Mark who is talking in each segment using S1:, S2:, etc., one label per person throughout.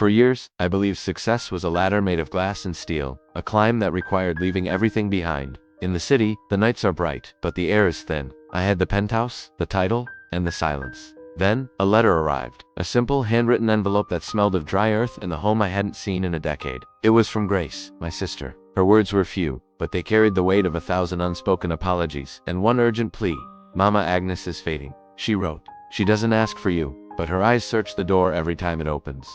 S1: For years, I believed success was a ladder made of glass and steel, a climb that required leaving everything behind. In the city, the nights are bright, but the air is thin. I had the penthouse, the title, and the silence. Then, a letter arrived. A simple, handwritten envelope that smelled of dry earth and the home I hadn't seen in a decade. It was from Grace, my sister. Her words were few, but they carried the weight of 1,000 unspoken apologies and one urgent plea. Mama, Agnes is fading. She wrote. She doesn't ask for you, but her eyes search the door every time it opens.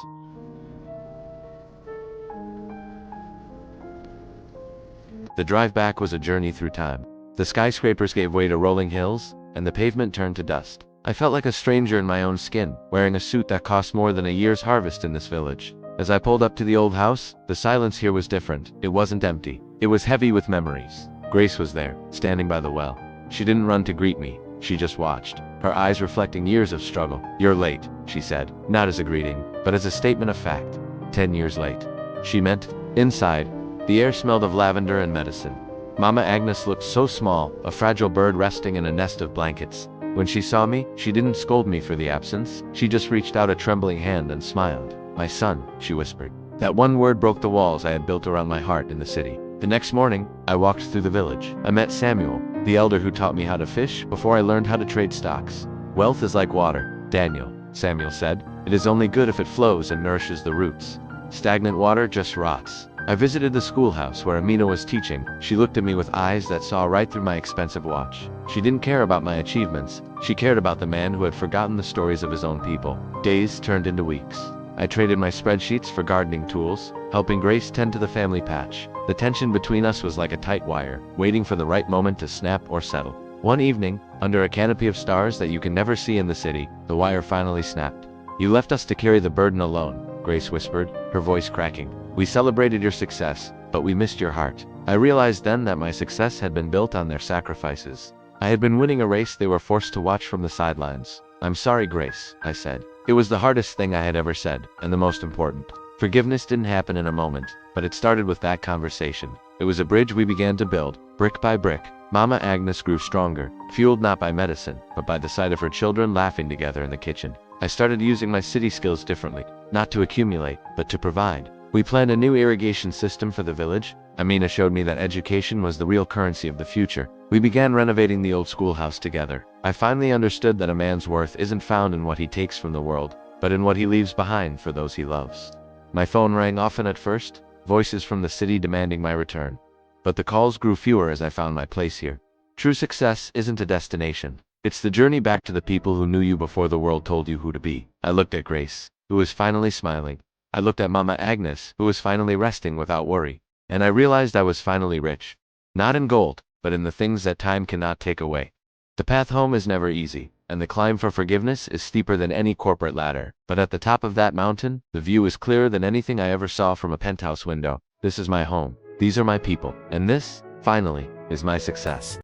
S1: The drive back was a journey through time. The skyscrapers gave way to rolling hills, and the pavement turned to dust. I felt like a stranger in my own skin, wearing a suit that cost more than a year's harvest in this village. As I pulled up to the old house, the silence here was different. It wasn't empty. It was heavy with memories. Grace was there, standing by the well. She didn't run to greet me. She just watched, her eyes reflecting years of struggle. You're late, she said, not as a greeting, but as a statement of fact. 10 years late. She meant, inside, the air smelled of lavender and medicine. Mama Agnes looked so small, a fragile bird resting in a nest of blankets. When she saw me, she didn't scold me for the absence. She just reached out a trembling hand and smiled. My son, she whispered. That one word broke the walls I had built around my heart in the city. The next morning, I walked through the village. I met Samuel, the elder who taught me how to fish before I learned how to trade stocks. Wealth is like water, Daniel, Samuel said. It is only good if it flows and nourishes the roots. Stagnant water just rots. I visited the schoolhouse where Amina was teaching. She looked at me with eyes that saw right through my expensive watch. She didn't care about my achievements. She cared about the man who had forgotten the stories of his own people. Days turned into weeks. I traded my spreadsheets for gardening tools, helping Grace tend to the family patch. The tension between us was like a tight wire, waiting for the right moment to snap or settle. One evening, under a canopy of stars that you can never see in the city, the wire finally snapped. You left us to carry the burden alone, Grace whispered, her voice cracking. We celebrated your success, but we missed your heart. I realized then that my success had been built on their sacrifices. I had been winning a race they were forced to watch from the sidelines. I'm sorry, Grace, I said. It was the hardest thing I had ever said, and the most important. Forgiveness didn't happen in a moment, but it started with that conversation. It was a bridge we began to build, brick by brick. Mama Agnes grew stronger, fueled not by medicine, but by the sight of her children laughing together in the kitchen. I started using my city skills differently, not to accumulate, but to provide. We planned a new irrigation system for the village. Amina showed me that education was the real currency of the future. We began renovating the old schoolhouse together. I finally understood that a man's worth isn't found in what he takes from the world, but in what he leaves behind for those he loves. My phone rang often at first, voices from the city demanding my return. But the calls grew fewer as I found my place here. True success isn't a destination. It's the journey back to the people who knew you before the world told you who to be. I looked at Grace, who was finally smiling. I looked at Mama Agnes, who was finally resting without worry. And I realized I was finally rich. Not in gold, but in the things that time cannot take away. The path home is never easy, and the climb for forgiveness is steeper than any corporate ladder. But at the top of that mountain, the view is clearer than anything I ever saw from a penthouse window. This is my home. These are my people. And this, finally, is my success.